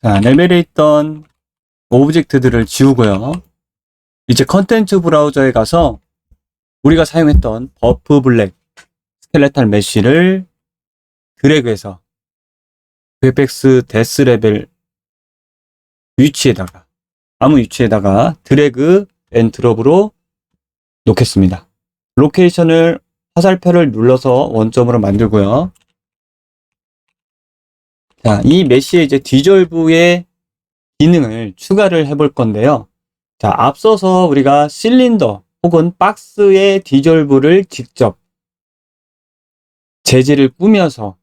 자, 레벨에 있던 오브젝트들을 지우고요. 이제 컨텐츠 브라우저에 가서 우리가 사용했던 버프 블랙 스켈레탈 메쉬를 드래그해서 VFX 데스 레벨 위치에다가 아무 위치에다가 드래그 앤 드롭으로 놓겠습니다. 로케이션을 화살표를 눌러서 원점으로 만들고요. 자, 이 메쉬의 이제 디졸브의 기능을 추가를 해볼 건데요. 자, 앞서서 우리가 실린더 혹은 박스의 디졸브를 직접 재질을 꾸며서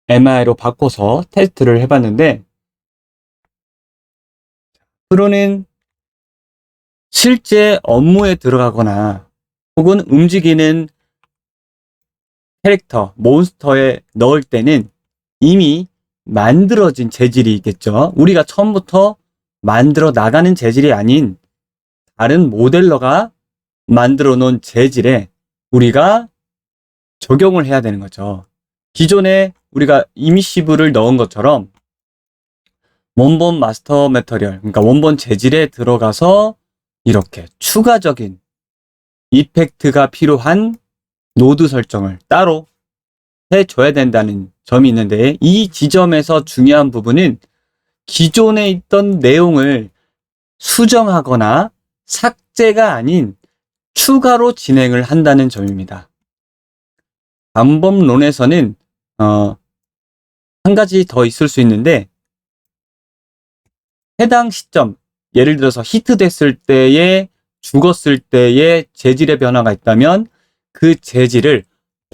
MI로 바꿔서 테스트를 해봤는데, 프로는 실제 업무에 들어가거나 혹은 움직이는 캐릭터, 몬스터에 넣을 때는 이미 만들어진 재질이 있겠죠. 우리가 처음부터 만들어 나가는 재질이 아닌 다른 모델러가 만들어 놓은 재질에 우리가 적용을 해야 되는 거죠. 기존에 우리가 이미시브를 넣은 것처럼 원본 마스터 매터리얼, 그러니까 원본 재질에 들어가서 이렇게 추가적인 이펙트가 필요한 노드 설정을 따로 해줘야 된다는 점이 있는데, 이 지점에서 중요한 부분은 기존에 있던 내용을 수정하거나 삭제가 아닌 추가로 진행을 한다는 점입니다. 방법론에서는 한 가지 더 있을 수 있는데, 해당 시점, 예를 들어서 히트됐을 때에 죽었을 때의 재질의 변화가 있다면 그 재질을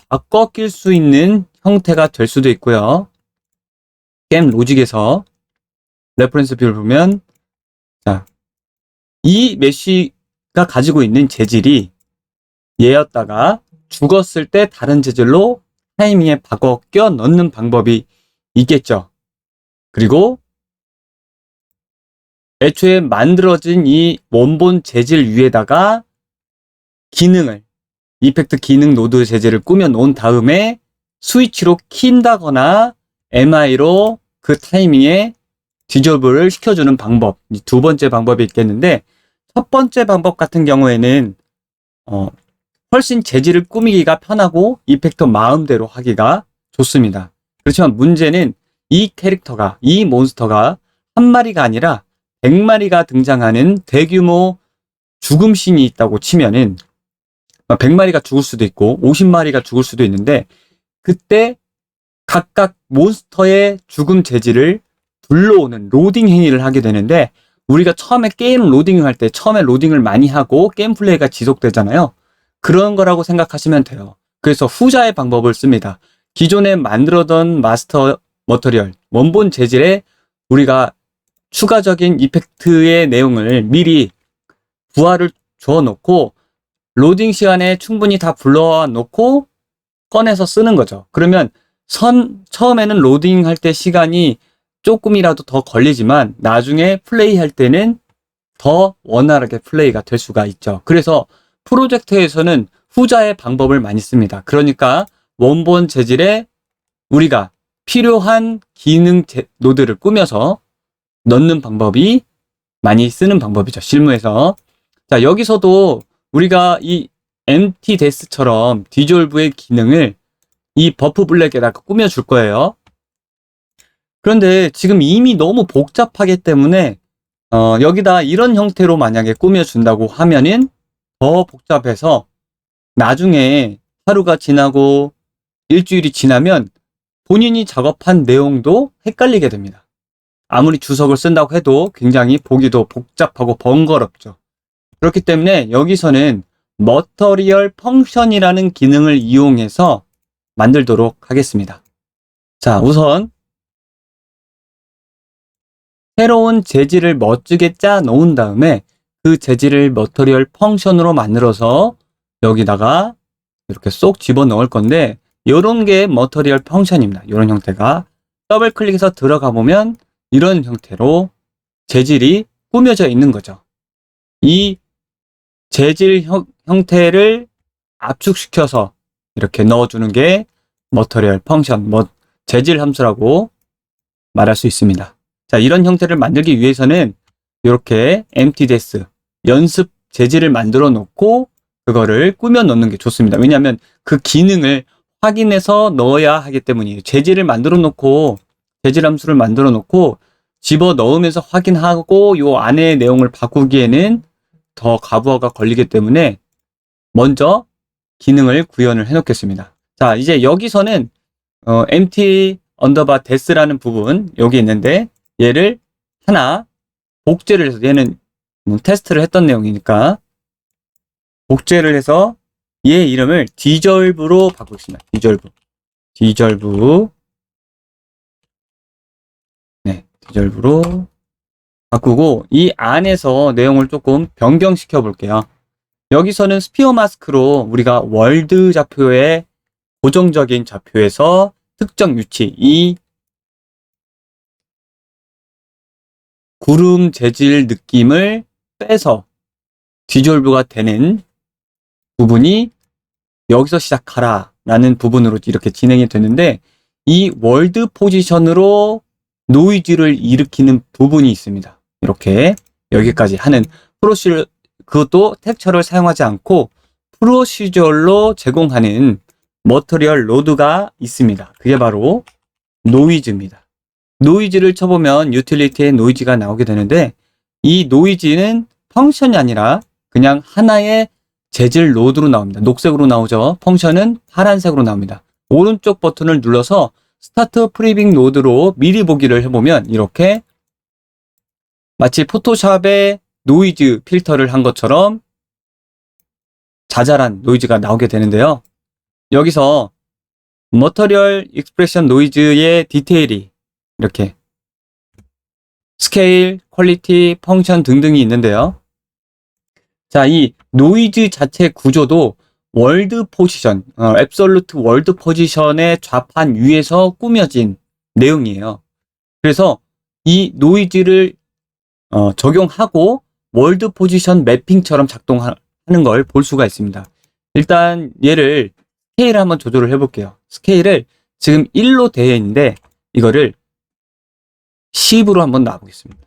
바꿔 낄 수 있는 형태가 될 수도 있고요. 게임 로직에서 레퍼런스 뷰를 보면, 자, 이 메쉬가 가지고 있는 재질이 얘였다가 죽었을 때 다른 재질로 타이밍에 바꿔 껴 넣는 방법이 있겠죠. 그리고 애초에 만들어진 이 원본 재질 위에다가 기능을, 이펙트 기능 노드 재질을 꾸며 놓은 다음에 스위치로 킨다거나 MI로 그 타이밍에 디졸브를 시켜주는 방법, 두 번째 방법이 있겠는데, 첫 번째 방법 같은 경우에는 훨씬 재질을 꾸미기가 편하고 이펙터 마음대로 하기가 좋습니다. 그렇지만 문제는 이 캐릭터가, 이 몬스터가 한 마리가 아니라 100마리가 등장하는 대규모 죽음신이 있다고 치면은 100마리가 죽을 수도 있고 50마리가 죽을 수도 있는데, 그때 각각 몬스터의 죽음 재질을 불러오는 로딩 행위를 하게 되는데, 우리가 처음에 게임 로딩을 할 때 처음에 로딩을 많이 하고 게임 플레이가 지속되잖아요. 그런 거라고 생각하시면 돼요. 그래서 후자의 방법을 씁니다. 기존에 만들어던 마스터 머터리얼, 원본 재질에 우리가 추가적인 이펙트의 내용을 미리 부하를 줘놓고 로딩 시간에 충분히 다 불러와 놓고 꺼내서 쓰는 거죠. 그러면 처음에는 로딩할 때 시간이 조금이라도 더 걸리지만 나중에 플레이할 때는 더 원활하게 플레이가 될 수가 있죠. 그래서 프로젝트에서는 후자의 방법을 많이 씁니다. 그러니까 원본 재질에 우리가 필요한 기능 노드를 꾸며서 넣는 방법이 많이 쓰는 방법이죠, 실무에서. 자, 여기서도 우리가 이 empty desk처럼 디졸브의 기능을 이 버프 블랙에다가 꾸며줄 거예요. 그런데 지금 이미 너무 복잡하기 때문에 여기다 이런 형태로 만약에 꾸며준다고 하면은 더 복잡해서 나중에 하루가 지나고 일주일이 지나면 본인이 작업한 내용도 헷갈리게 됩니다. 아무리 주석을 쓴다고 해도 굉장히 보기도 복잡하고 번거롭죠. 그렇기 때문에 여기서는 머터리얼 펑션이라는 기능을 이용해서 만들도록 하겠습니다. 자, 우선 새로운 재질을 멋지게 짜 놓은 다음에 그 재질을 머터리얼 펑션으로 만들어서 여기다가 이렇게 쏙 집어 넣을 건데, 이런 게 머터리얼 펑션입니다. 이런 형태가. 더블 클릭해서 들어가 보면 이런 형태로 재질이 꾸며져 있는 거죠. 이 재질 형태를 압축시켜서 이렇게 넣어주는 게 머터리얼 펑션, 재질 함수라고 말할 수 있습니다. 자, 이런 형태를 만들기 위해서는 이렇게 empty-des, 연습 재질을 만들어 놓고 그거를 꾸며 넣는 게 좋습니다. 왜냐하면 그 기능을 확인해서 넣어야 하기 때문이에요. 재질을 만들어 놓고, 재질 함수를 만들어 놓고 집어 넣으면서 확인하고 요 안에 내용을 바꾸기에는 더 가부화가 걸리기 때문에 먼저 기능을 구현을 해 놓겠습니다. 자, 이제 여기서는 empty underbar des라는 부분 여기 있는데 얘를 하나 복제를 해서, 얘는 테스트를 했던 내용이니까 복제를 해서 얘 이름을 dissolve로 바꾸겠습니다. dissolve. 네, dissolve로 바꾸고 이 안에서 내용을 조금 변경시켜 볼게요. 여기서는 스피어 마스크로 우리가 월드 좌표의 고정적인 좌표에서 특정 위치, 이 구름 재질 느낌을 빼서 디졸브가 되는 부분이 여기서 시작하라 라는 부분으로 이렇게 진행이 되는데, 이 월드 포지션으로 노이즈를 일으키는 부분이 있습니다. 이렇게 여기까지 하는 프로시저, 그것도 텍스처를 사용하지 않고 프로시저로 제공하는 머터리얼 로드가 있습니다. 그게 바로 노이즈입니다. 노이즈를 쳐보면 유틸리티에 노이즈가 나오게 되는데, 이 노이즈는 펑션이 아니라 그냥 하나의 재질 로드로 나옵니다. 녹색으로 나오죠. 펑션은 파란색으로 나옵니다. 오른쪽 버튼을 눌러서 스타트 프리빙 로드로 미리 보기를 해보면 이렇게 마치 포토샵에 노이즈 필터를 한 것처럼 자잘한 노이즈가 나오게 되는데요. 여기서 머터리얼 익스프레션 노이즈의 디테일이 이렇게 스케일, 퀄리티, 펑션 등등이 있는데요. 자, 이 노이즈 자체 구조도 월드 포지션, 앱솔루트 월드 포지션의 좌판 위에서 꾸며진 내용이에요. 그래서 이 노이즈를 적용하고 월드 포지션 매핑처럼 작동하는 걸 볼 수가 있습니다. 일단 얘를 스케일을 한번 조절을 해볼게요. 스케일을 지금 1로 되어 있는데 이거를 10으로 한번 놔보겠습니다.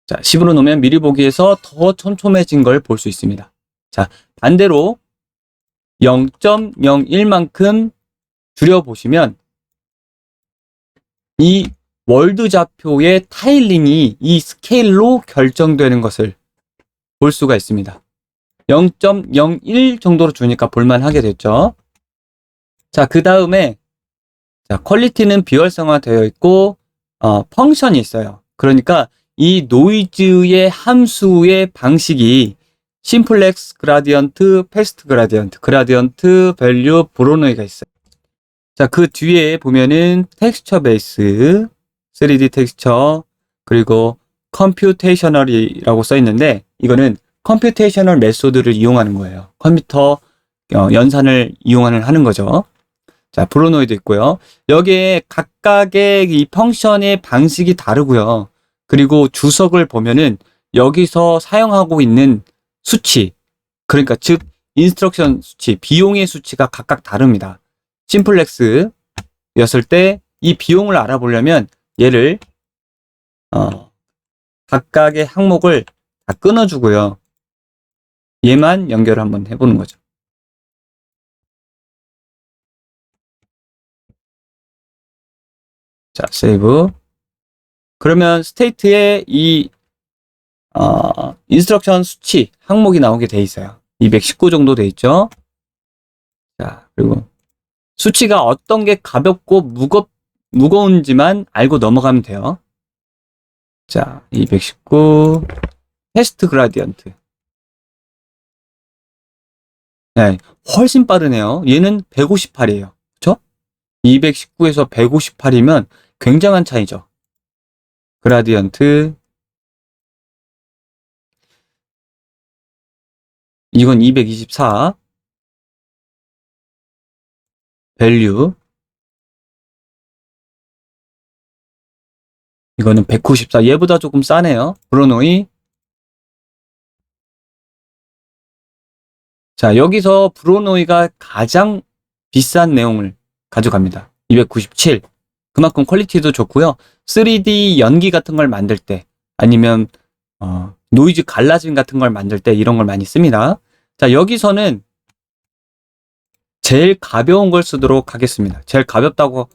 자, 10으로 놓으면 미리 보기에서 더 촘촘해진 걸 볼 수 있습니다. 자, 반대로 0.01만큼 줄여보시면 이 월드 좌표의 타일링이 이 스케일로 결정되는 것을 볼 수가 있습니다. 0.01 정도로 주니까 볼만하게 됐죠. 자, 그 다음에 자, 퀄리티는 비활성화 되어 있고 펑션이 있어요. 그러니까 이 노이즈의 함수의 방식이 심플렉스 그라디언트, 패스트 그라디언트, 그라디언트 밸류 브로노이가 있어요. 자, 그 뒤에 보면은 텍스처 베이스, 3D 텍스처, 그리고 컴퓨테이셔널이라고 써 있는데 이거는 컴퓨테이셔널 메소드를 이용하는 거예요. 컴퓨터 연산을 하는 거죠. 자, 브로노이도 있고요. 여기에 각각의 이 펑션의 방식이 다르고요. 그리고 주석을 보면은 여기서 사용하고 있는 수치, 그러니까 즉 인스트럭션 수치, 비용의 수치가 각각 다릅니다. 심플렉스였을 때 이 비용을 알아보려면 얘를 각각의 항목을 다 끊어주고요. 얘만 연결을 한번 해보는 거죠. 자, 세이브. 그러면 스테이트에 이 인스트럭션 수치 항목이 나오게 돼 있어요. 219 정도 돼 있죠. 자, 그리고 수치가 어떤 게 가볍고 무거운지만 알고 넘어가면 돼요. 자, 219 패스트 그라디언트. 네, 훨씬 빠르네요. 얘는 158이에요. 그렇죠? 219에서 158이면 굉장한 차이죠. 그라디언트. 이건 224. 밸류. 이거는 194. 얘보다 조금 싸네요. 브로노이. 자, 여기서 브로노이가 가장 비싼 내용을 가져갑니다. 297. 그만큼 퀄리티도 좋고요. 3D 연기 같은 걸 만들 때 아니면 노이즈 갈라짐 같은 걸 만들 때 이런 걸 많이 씁니다. 자, 여기서는 제일 가벼운 걸 쓰도록 하겠습니다. 제일 가볍다고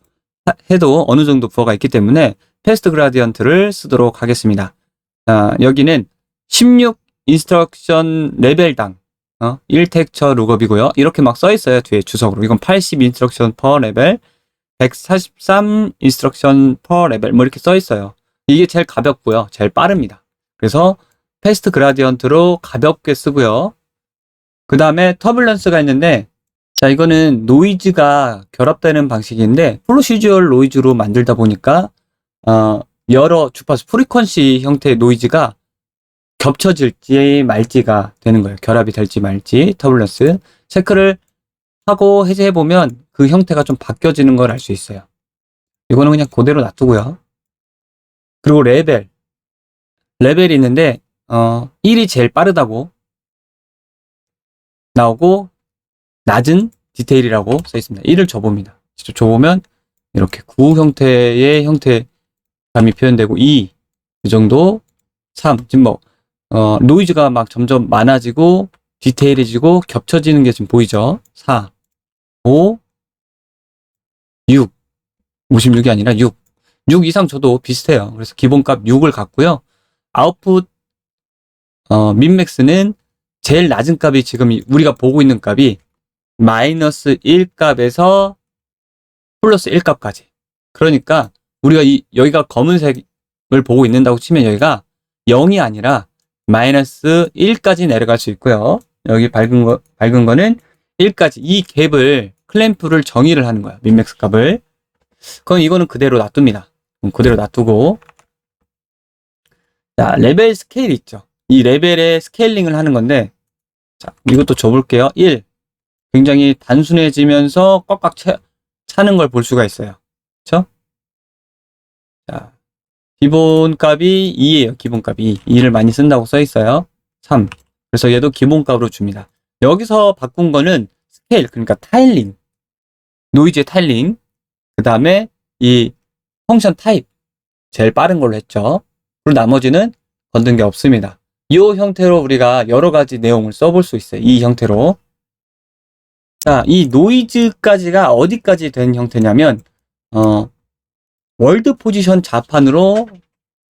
해도 어느 정도 부하가 있기 때문에 패스트 그라디언트를 쓰도록 하겠습니다. 자, 여기는 16 인스트럭션 레벨당 1텍처 룩업이고요. 이렇게 막 써 있어요. 뒤에 주석으로. 이건 80 인스트럭션 퍼 레벨, 143 인스트럭션 퍼 레벨 뭐 이렇게 써 있어요. 이게 제일 가볍고요. 제일 빠릅니다. 그래서 패스트 그라디언트로 가볍게 쓰고요. 그 다음에 터뷸런스가 있는데, 자, 이거는 노이즈가 결합되는 방식인데 프로시저럴 노이즈로 만들다 보니까 여러 주파수 프리퀀시 형태의 노이즈가 겹쳐질지 말지가 되는 거예요. 결합이 될지 말지. 터뷸런스 체크를 하고 해제해보면 그 형태가 좀 바뀌어지는 걸 알 수 있어요. 이거는 그냥 그대로 놔두고요. 그리고 레벨이 있는데 1이 제일 빠르다고 나오고 낮은 디테일이라고 써 있습니다. 1을 줘봅니다. 직접 줘보면 이렇게 9 형태의 형태감이 표현되고 2, 이 정도, 3, 지금 뭐 노이즈가 막 점점 많아지고 디테일해지고 겹쳐지는 게 지금 보이죠? 4, 5, 6, 56이 아니라 6 이상 줘도 비슷해요. 그래서 기본값 6을 갖고요. 아웃풋 민맥스는 제일 낮은 값이 지금 우리가 보고 있는 값이 마이너스 1값에서 플러스 1값까지. 그러니까 우리가 여기가 검은색을 보고 있는다고 치면 여기가 0이 아니라 마이너스 1까지 내려갈 수 있고요. 여기 밝은 거는 1까지. 이 갭을 클램프를 정의를 하는 거야. 민맥스 값을. 그럼 이거는 그대로 놔둡니다. 그대로 놔두고, 자, 레벨 스케일 있죠. 이 레벨의 스케일링을 하는 건데, 자, 이것도 줘볼게요. 1. 굉장히 단순해지면서 꽉꽉 차는 걸 볼 수가 있어요. 그쵸? 자, 기본값이 2예요. 기본값이 2를 많이 쓴다고 써 있어요. 3. 그래서 얘도 기본값으로 줍니다. 여기서 바꾼 거는 스케일, 그러니까 타일링, 노이즈의 타일링, 그 다음에 이 펑션 타입, 제일 빠른 걸로 했죠. 그리고 나머지는 건든 게 없습니다. 이 형태로 우리가 여러 가지 내용을 써볼 수 있어요. 이 형태로. 자, 이 노이즈까지가 어디까지 된 형태냐면 월드 포지션 자판으로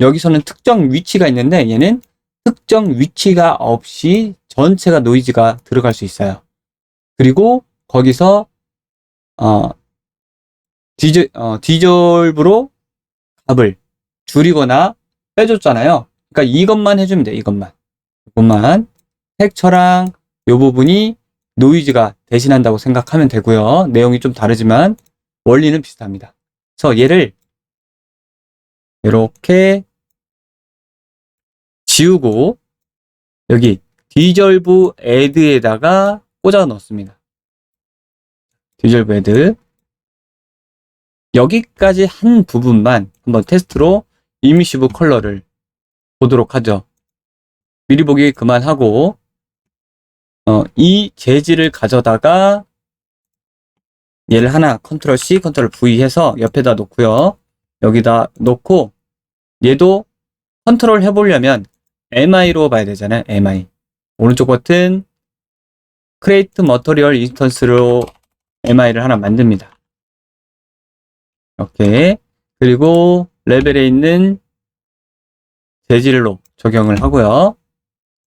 여기서는 특정 위치가 있는데 얘는 특정 위치가 없이 전체가 노이즈가 들어갈 수 있어요. 그리고 거기서 디졸브로 값을 줄이거나 빼줬잖아요. 그러니까 이것만 해주면 돼요. 이것만 텍처랑 이 부분이 노이즈가 대신한다고 생각하면 되고요. 내용이 좀 다르지만 원리는 비슷합니다. 그래서 얘를 이렇게 지우고 여기 디졸브 애드에다가 꽂아 넣습니다. 디졸브 애드. 여기까지 한 부분만 한번 테스트로 이미시브 컬러를 보도록 하죠. 미리 보기 그만하고 이 재질을 가져다가 얘를 하나 컨트롤 C, 컨트롤 V 해서 옆에다 놓고요. 여기다 놓고 얘도 컨트롤 해보려면 MI로 봐야 되잖아요. MI. 오른쪽 버튼 Create Material Instance로 MI를 하나 만듭니다. 이렇게. 그리고 레벨에 있는 재질로 적용을 하고요.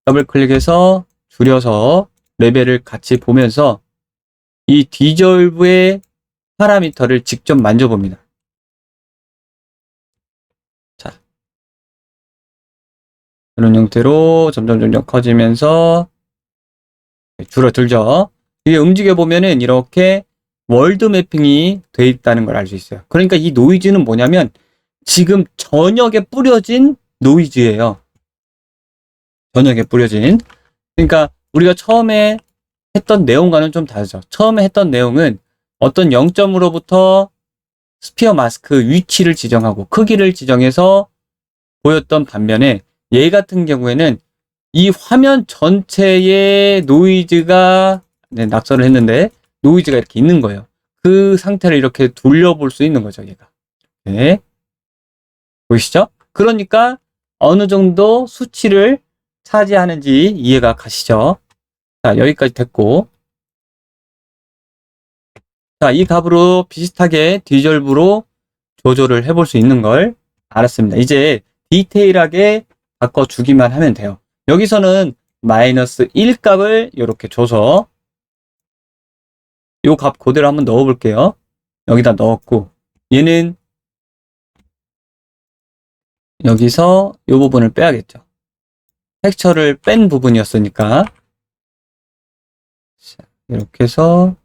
더블 클릭해서 줄여서 레벨을 같이 보면서 이 디졸브의 파라미터를 직접 만져봅니다. 자, 이런 형태로 점점 커지면서 줄어들죠. 이게 움직여 보면은 이렇게 월드 매핑이 돼 있다는 걸 알 수 있어요. 그러니까 이 노이즈는 뭐냐면 지금 전역에 뿌려진 노이즈예요. 전역에 뿌려진. 그러니까 우리가 처음에 했던 내용과는 좀 다르죠. 처음에 했던 내용은 어떤 0점으로부터 스피어 마스크 위치를 지정하고 크기를 지정해서 보였던 반면에 얘 같은 경우에는 이 화면 전체에 노이즈가 낙서를 했는데 노이즈가 이렇게 있는 거예요. 그 상태를 이렇게 돌려볼 수 있는 거죠. 얘가 이렇게 보이시죠? 그러니까 어느 정도 수치를 차지하는지 이해가 가시죠? 자, 여기까지 됐고, 자, 이 값으로 비슷하게 디졸브로 조절을 해볼 수 있는 걸 알았습니다. 이제 디테일하게 바꿔주기만 하면 돼요. 여기서는 마이너스 1 값을 이렇게 줘서 이 값 그대로 한번 넣어볼게요. 여기다 넣었고, 얘는 여기서 이 부분을 빼야겠죠. 텍스처를 뺀 부분이었으니까. 이렇게 해서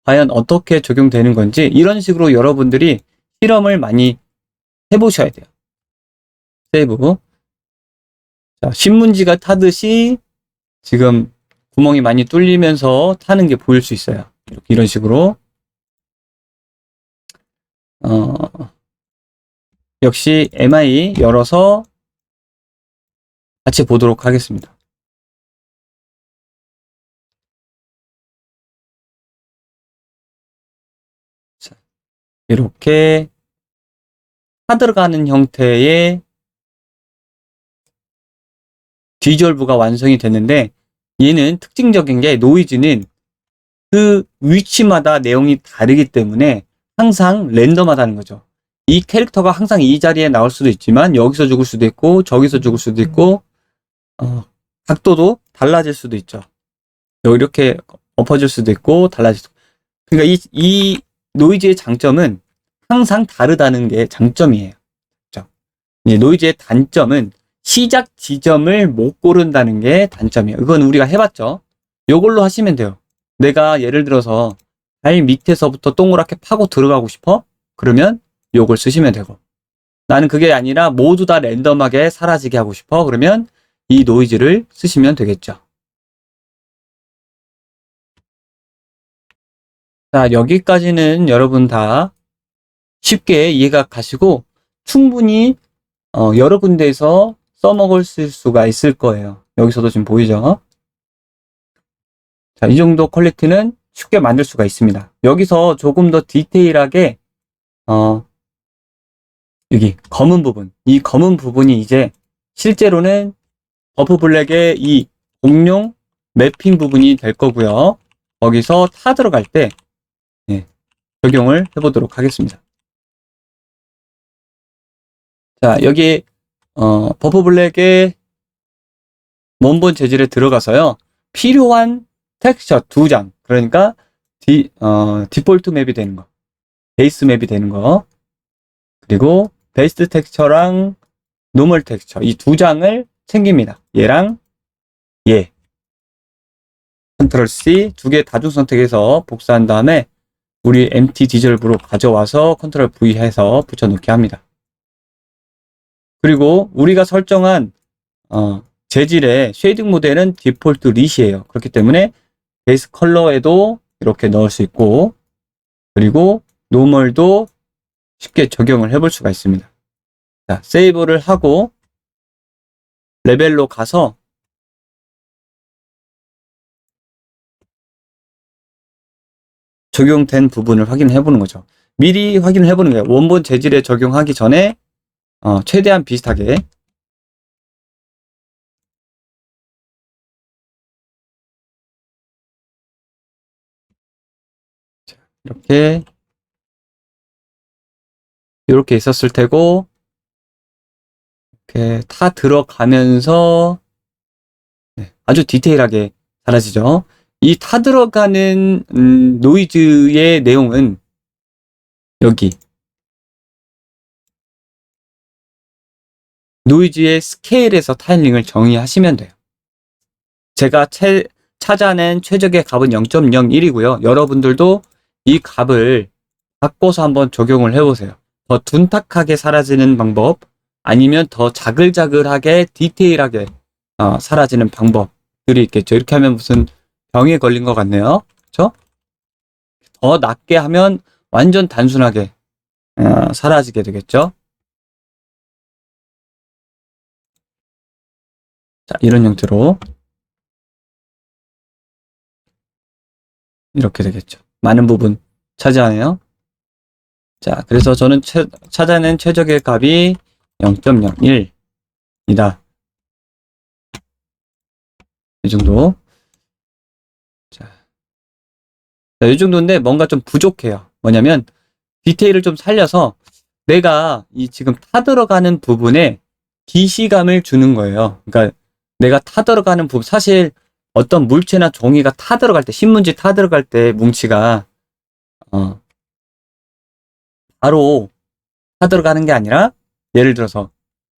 과연 어떻게 적용되는 건지 이런 식으로 여러분들이 실험을 많이 해보셔야 돼요. 세이브. 자, 신문지가 타듯이 지금 구멍이 많이 뚫리면서 타는 게 보일 수 있어요. 이렇게 이런 식으로. 역시 MI 열어서 같이 보도록 하겠습니다. 자, 이렇게 타 들어가는 형태의 디졸브가 완성이 됐는데, 얘는 특징적인 게 노이즈는 그 위치마다 내용이 다르기 때문에 항상 랜덤하다는 거죠. 이 캐릭터가 항상 이 자리에 나올 수도 있지만 여기서 죽을 수도 있고 저기서 죽을 수도 있고 각도도 달라질 수도 있죠. 이렇게 엎어질 수도 있고 달라질 수도 있고. 그러니까 이 노이즈의 장점은 항상 다르다는 게 장점이에요. 그렇죠? 노이즈의 단점은 시작 지점을 못 고른다는 게 단점이에요. 이건 우리가 해봤죠. 이걸로 하시면 돼요. 내가 예를 들어서 발 밑에서부터 동그랗게 파고 들어가고 싶어? 그러면 요걸 쓰시면 되고, 나는 그게 아니라 모두 다 랜덤하게 사라지게 하고 싶어? 그러면 이 노이즈를 쓰시면 되겠죠. 자, 여기까지는 여러분 다 쉽게 이해가 가시고 충분히 여러 군데에서 써먹을 수가 있을 거예요. 여기서도 지금 보이죠? 자, 이 정도 퀄리티는 쉽게 만들 수가 있습니다. 여기서 조금 더 디테일하게 여기 검은 부분, 이 검은 부분이 이제 실제로는 버프 블랙의 이 공룡 매핑 부분이 될 거고요. 거기서 타 들어갈 때 적용을 해보도록 하겠습니다. 자, 여기 버프 블랙의 원본 재질에 들어가서요. 필요한 텍스처 2장, 그러니까 디폴트 맵이 되는 거, 베이스 맵이 되는 거, 그리고 베이스 텍스처랑 노멀 텍스처 이 2장을 챙깁니다. 얘랑 얘. 컨트롤 C 2개 다중 선택해서 복사한 다음에 우리 MT 디졸브로 가져와서 컨트롤 V 해서 붙여넣기 합니다. 그리고 우리가 설정한 재질의 쉐이딩 모델은 디폴트 릿이에요. 그렇기 때문에 베이스 컬러에도 이렇게 넣을 수 있고, 그리고 노멀도 쉽게 적용을 해볼 수가 있습니다. 자, 세이브를 하고 레벨로 가서 적용된 부분을 확인해 보는 거죠. 미리 확인을 해보는 거예요. 원본 재질에 적용하기 전에 최대한 비슷하게. 이렇게 있었을 테고, 이렇게 타 들어가면서 아주 디테일하게 사라지죠. 이 타 들어가는 노이즈의 내용은 여기 노이즈의 스케일에서 타일링을 정의하시면 돼요. 제가 찾아낸 최적의 값은 0.01이고요. 여러분들도 이 값을 바꿔서 한번 적용을 해보세요. 더 둔탁하게 사라지는 방법, 아니면 더 자글자글하게 디테일하게 사라지는 방법들이 있겠죠. 이렇게 하면 무슨 병에 걸린 것 같네요. 그렇죠? 더 낮게 하면 완전 단순하게 사라지게 되겠죠. 자, 이런 형태로 이렇게 되겠죠. 많은 부분 차지하네요. 자, 그래서 저는 찾아낸 최적의 값이 0.01이다. 이 정도. 자, 이 정도인데 뭔가 좀 부족해요. 뭐냐면 디테일을 좀 살려서 내가 이 지금 타들어가는 부분에 기시감을 주는 거예요. 그러니까 내가 타들어가는 부분, 사실 어떤 물체나 종이가 타들어갈 때, 신문지 타들어갈 때 뭉치가 바로 타들어가는 게 아니라, 예를 들어서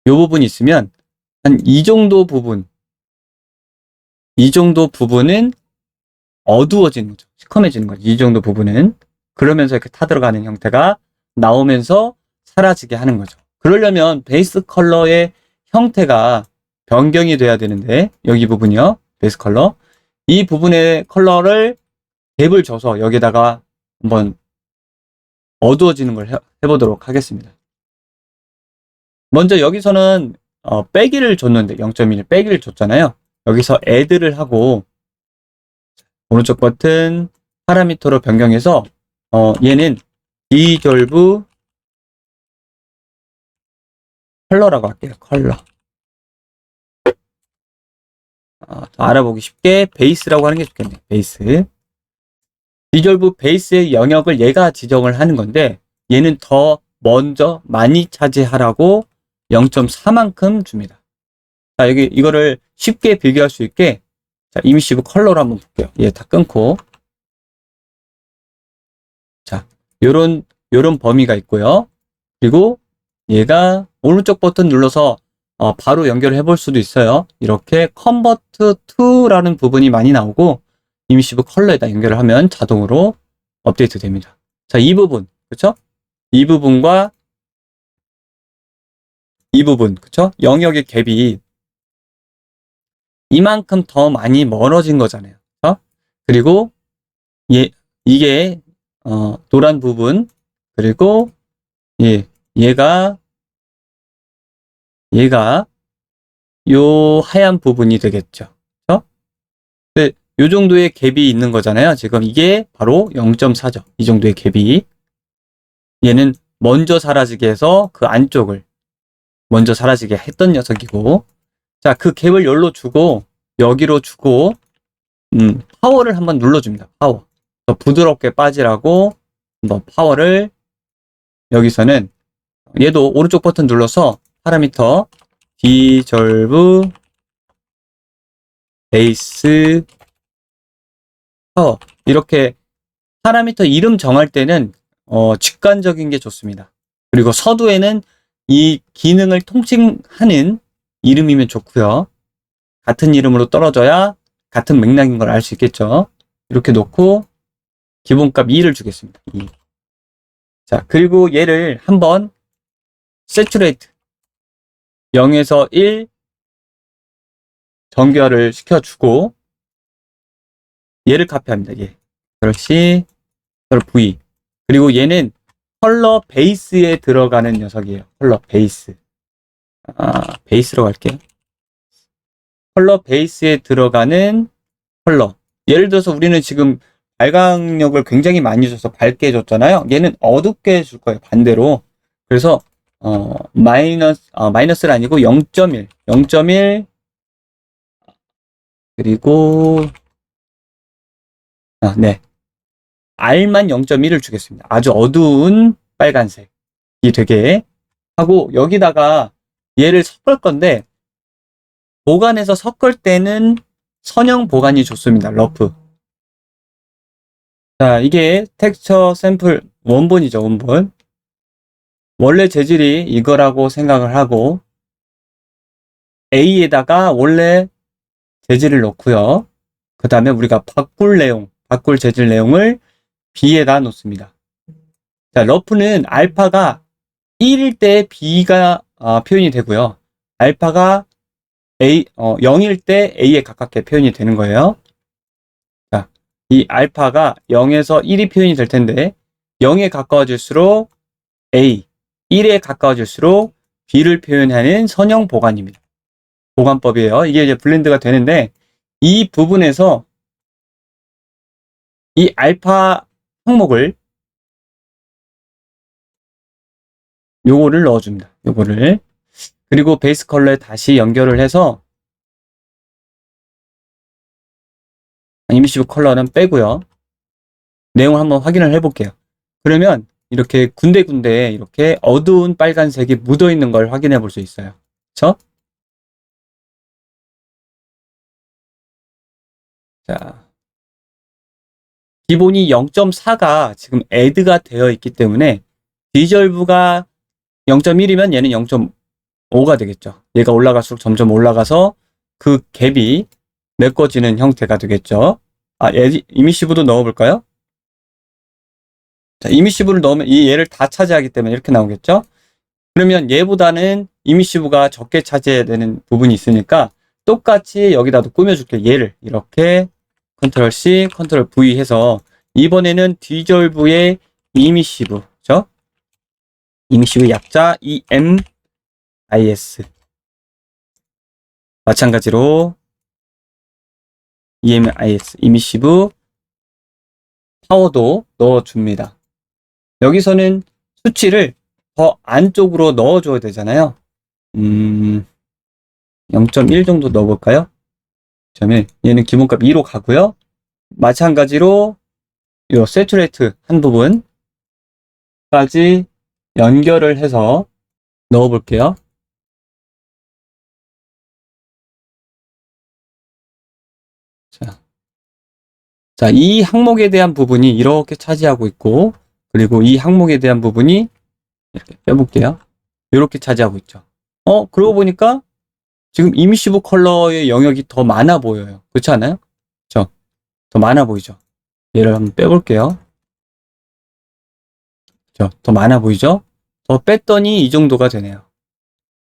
이 부분이 있으면 한 이 정도 부분, 이 정도 부분은 어두워지는 거죠. 시커매지는 거죠. 이 정도 부분은. 그러면서 이렇게 타들어가는 형태가 나오면서 사라지게 하는 거죠. 그러려면 베이스 컬러의 형태가 변경이 돼야 되는데, 여기 부분이요. 베이스 컬러. 이 부분의 컬러를 갭을 줘서 여기다가 한번 어두워지는 걸 해보도록 하겠습니다. 먼저 여기서는 빼기를 줬는데 0.1 빼기를 줬잖아요. 여기서 add를 하고 오른쪽 버튼 파라미터로 변경해서 얘는 dissolve 컬러라고 할게요. 컬러. 더 알아보기 쉽게 베이스라고 하는 게 좋겠네요. 베이스. dissolve 베이스의 영역을 얘가 지정을 하는 건데 얘는 더 먼저 많이 차지하라고 0.4만큼 줍니다. 자, 여기 이거를 쉽게 비교할 수 있게 자, 이미시브 컬러로 한번 볼게요. 얘 다 끊고. 자, 요런 범위가 있고요. 그리고 얘가 오른쪽 버튼 눌러서 바로 연결을 해볼 수도 있어요. 이렇게 convert to라는 부분이 많이 나오고 이미시브 컬러에다 연결을 하면 자동으로 업데이트 됩니다. 자, 이 부분, 그쵸? 이 부분과 이 부분, 그쵸? 영역의 갭이 이만큼 더 많이 멀어진 거잖아요. 그리고 이게 노란 부분, 그리고 얘가 요 하얀 부분이 되겠죠. 네, 요 정도의 갭이 있는 거잖아요. 지금 이게 바로 0.4죠. 이 정도의 갭이. 얘는 먼저 사라지게 해서 그 안쪽을 먼저 사라지게 했던 녀석이고, 자, 그 갭을 여기로 주고, 여기로 주고, 파워를 한번 눌러줍니다. 파워. 더 부드럽게 빠지라고 한번 파워를 여기서는 얘도 오른쪽 버튼 눌러서 파라미터 dissolve 베이스 파워 이렇게 파라미터 이름 정할 때는 직관적인 게 좋습니다. 그리고 서두에는 이 기능을 통칭하는 이름이면 좋고요. 같은 이름으로 떨어져야 같은 맥락인 걸 알 수 있겠죠. 이렇게 놓고 기본값 2를 주겠습니다. 2. 자, 그리고 얘를 한번 Saturate 0에서 1 정교화를 시켜주고 얘를 카피합니다. 얘. 그렇지. V. 그리고 얘는 컬러 베이스에 들어가는 녀석이에요. 컬러 베이스. 베이스로 갈게요. 컬러 베이스에 들어가는 컬러. 예를 들어서 우리는 지금 발광력을 굉장히 많이 줘서 밝게 해줬잖아요. 얘는 어둡게 해줄 거예요. 반대로. 그래서 마이너스는 아니고 0.1 그리고 네. R만 0.1을 주겠습니다. 아주 어두운 빨간색이 되게 하고 여기다가 얘를 섞을 건데 보관해서 섞을 때는 선형 보관이 좋습니다. 러프. 자, 이게 텍스처 샘플 원본이죠. 원본. 원래 재질이 이거라고 생각을 하고 A에다가 원래 재질을 넣고요. 그 다음에 우리가 바꿀 재질 내용을 B에다 놓습니다. 자, 러프는 알파가 1일 때 B가 표현이 되고요. 알파가 0일 때 A에 가깝게 표현이 되는 거예요. 자, 이 알파가 0에서 1이 표현이 될 텐데 0에 가까워질수록 A, 1에 가까워질수록 B를 표현하는 선형 보관입니다. 보관법이에요. 이게 이제 블렌드가 되는데 이 부분에서 이 알파 항목을 요거를 넣어줍니다. 요거를. 그리고 베이스 컬러에 다시 연결을 해서 이미시브 컬러는 빼고요. 내용을 한번 확인을 해볼게요. 그러면 이렇게 군데군데 이렇게 어두운 빨간색이 묻어있는 걸 확인해 볼 수 있어요. 그쵸? 자, 기본이 0.4가 지금 애드가 되어 있기 때문에 디졸브가 0.1이면 얘는 0.5가 되겠죠. 얘가 올라갈수록 점점 올라가서 그 갭이 메꿔지는 형태가 되겠죠. 이미시브도 넣어볼까요? 자, 이미시브를 넣으면 이 얘를 다 차지하기 때문에 이렇게 나오겠죠. 그러면 얘보다는 이미시브가 적게 차지해야 되는 부분이 있으니까 똑같이 여기다도 꾸며줄게요. 얘를 이렇게 컨트롤 C, 컨트롤 V 해서 이번에는 디졸브의 이미시브, 그죠? 이미시브 약자 EMIS. 마찬가지로 EMIS, 이미시브 파워도 넣어줍니다. 여기서는 수치를 더 안쪽으로 넣어줘야 되잖아요. 0.1 정도 넣어볼까요? 0.1. 얘는 기본값 2로 가고요. 마찬가지로 이 세츄레이트 한 부분까지 연결을 해서 넣어볼게요. 자, 이 항목에 대한 부분이 이렇게 차지하고 있고, 그리고 이 항목에 대한 부분이 이렇게 빼볼게요. 이렇게 차지하고 있죠. 그러고 보니까 지금 이미시브 컬러의 영역이 더 많아 보여요. 그렇지 않아요? 그렇죠? 더 많아 보이죠? 얘를 한번 빼볼게요. 그렇죠? 더 많아 보이죠? 더 뺐더니 이 정도가 되네요.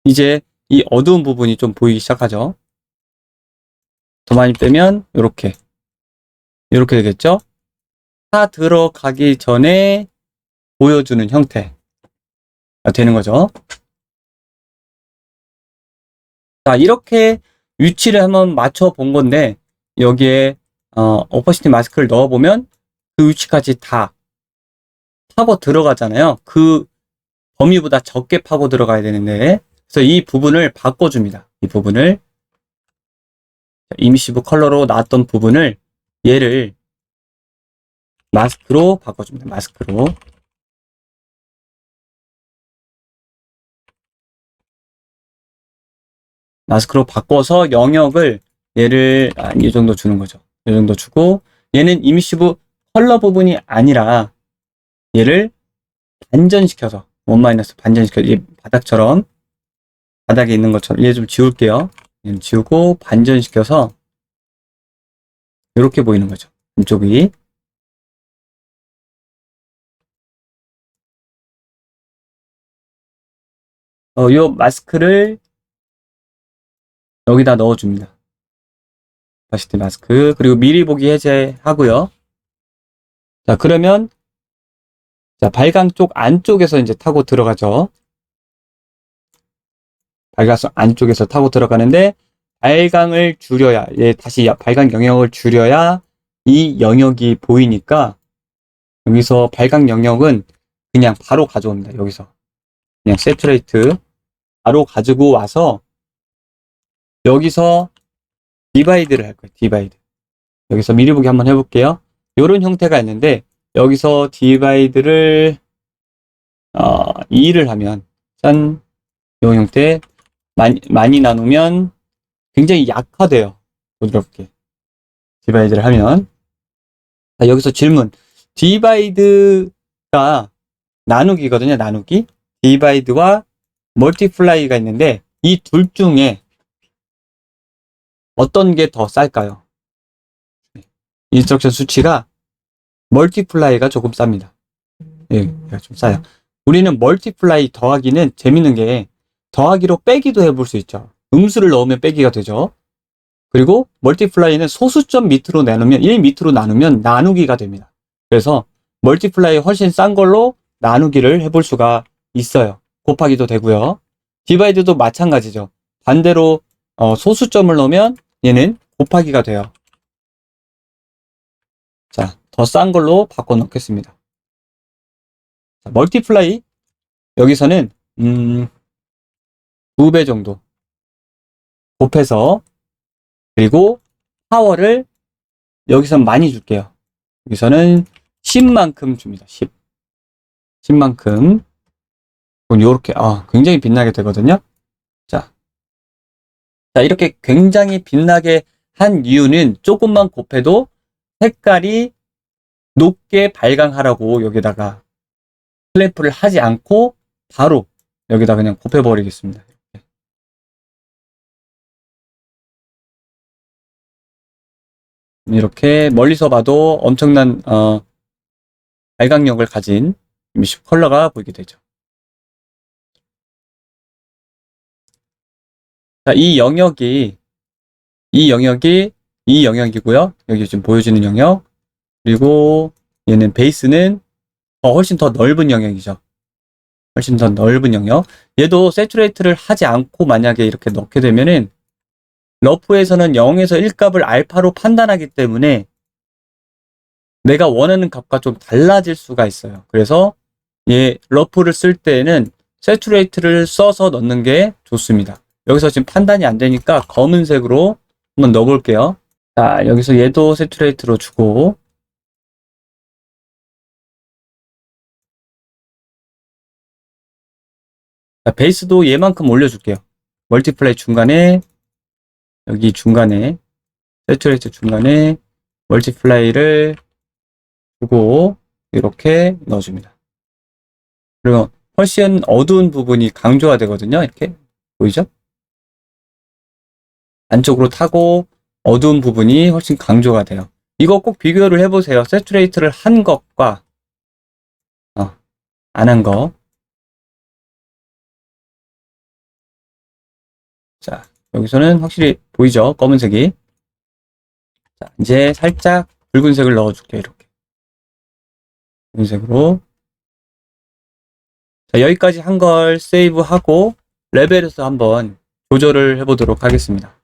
이제 이 어두운 부분이 좀 보이기 시작하죠? 더 많이 빼면 이렇게 되겠죠? 다 들어가기 전에 보여주는 형태가 되는 거죠. 자, 이렇게 위치를 한번 맞춰 본 건데 여기에 오퍼시티 마스크를 넣어보면 그 위치까지 다 파고 들어가잖아요. 그 범위보다 적게 파고 들어가야 되는데, 그래서 이 부분을 바꿔줍니다. 이 부분을 이미시브 컬러로 나왔던 부분을 얘를 마스크로 바꿔줍니다. 마스크로 바꿔서 영역을 얘를 이 정도 주는 거죠. 이 정도 주고 얘는 이미시브 컬러 부분이 아니라 얘를 반전시켜서 반전시켜서 이 바닥처럼 바닥에 있는 것처럼 얘 좀 지울게요. 얘는 지우고 반전시켜서 이렇게 보이는 거죠. 이쪽이 요 마스크를 여기다 넣어줍니다. 오퍼시티 마스크 그리고 미리 보기 해제하고요. 자, 그러면 자, 발광 쪽 안쪽에서 이제 타고 들어가죠. 발광 안쪽에서 타고 들어가는데 발광을 줄여야 다시 발광 영역을 줄여야 이 영역이 보이니까 여기서 발광 영역은 그냥 바로 가져옵니다. 여기서 그냥 세츄레이트 바로 가지고 와서 여기서 디바이드를 할 거예요. 디바이드. 여기서 미리 보기 한번 해볼게요. 이런 형태가 있는데 여기서 디바이드를 2를 하면 짠, 이 형태 많이 나누면 굉장히 약화돼요. 부드럽게 디바이드를 하면. 자, 여기서 질문. 디바이드가 나누기거든요. 나누기. 디바이드와 멀티플라이가 있는데 이 둘 중에 어떤 게 더 쌀까요? 인스트럭션 수치가 멀티플라이가 조금 쌉니다. 예, 좀 싸요. 우리는 멀티플라이 더하기는 재밌는 게 더하기로 빼기도 해볼 수 있죠. 음수를 넣으면 빼기가 되죠. 그리고 멀티플라이는 소수점 밑으로 나누면 1 밑으로 나누면 나누기가 됩니다. 그래서 멀티플라이 훨씬 싼 걸로 나누기를 해볼 수가 있어요. 곱하기도 되고요. 디바이드도 마찬가지죠. 반대로 소수점을 넣으면 얘는 곱하기가 돼요. 자, 더 싼 걸로 바꿔 놓겠습니다. 자, 멀티플라이 여기서는 2배 정도 곱해서, 그리고 파워를 여기서 많이 줄게요. 여기서는 10만큼 줍니다. 10만큼. 그럼 요렇게, 굉장히 빛나게 되거든요. 자, 이렇게 굉장히 빛나게 한 이유는 조금만 곱해도 색깔이 높게 발광하라고 여기다가 클램프를 하지 않고 바로 여기다 그냥 곱해버리겠습니다. 이렇게 멀리서 봐도 엄청난 발광력을 가진 이미시 컬러가 보이게 되죠. 자, 이 영역이 이 영역이고요. 여기 지금 보여지는 영역. 그리고 얘는 베이스는 훨씬 더 넓은 영역이죠. 훨씬 더 넓은 영역. 얘도 세츄레이트를 하지 않고 만약에 이렇게 넣게 되면은 러프에서는 0에서 1값을 알파로 판단하기 때문에 내가 원하는 값과 좀 달라질 수가 있어요. 그래서 얘 러프를 쓸 때에는 세츄레이트를 써서 넣는 게 좋습니다. 여기서 지금 판단이 안 되니까 검은색으로 한번 넣어볼게요. 자, 여기서 얘도 세츄레이트로 주고, 자, 베이스도 얘만큼 올려줄게요. 멀티플라이 중간에, 여기 중간에, 세츄레이트 중간에 멀티플라이를 주고 이렇게 넣어줍니다. 그리고 훨씬 어두운 부분이 강조가 되거든요. 이렇게 보이죠? 안쪽으로 타고 어두운 부분이 훨씬 강조가 돼요. 이거 꼭 비교를 해보세요. 세츄레이트를 한 것과 안 한 거. 자, 여기서는 확실히 보이죠? 검은색이. 자, 이제 살짝 붉은색을 넣어줄게요. 이렇게 붉은색으로. 자, 여기까지 한 걸 세이브하고 레벨에서 한번 조절을 해보도록 하겠습니다.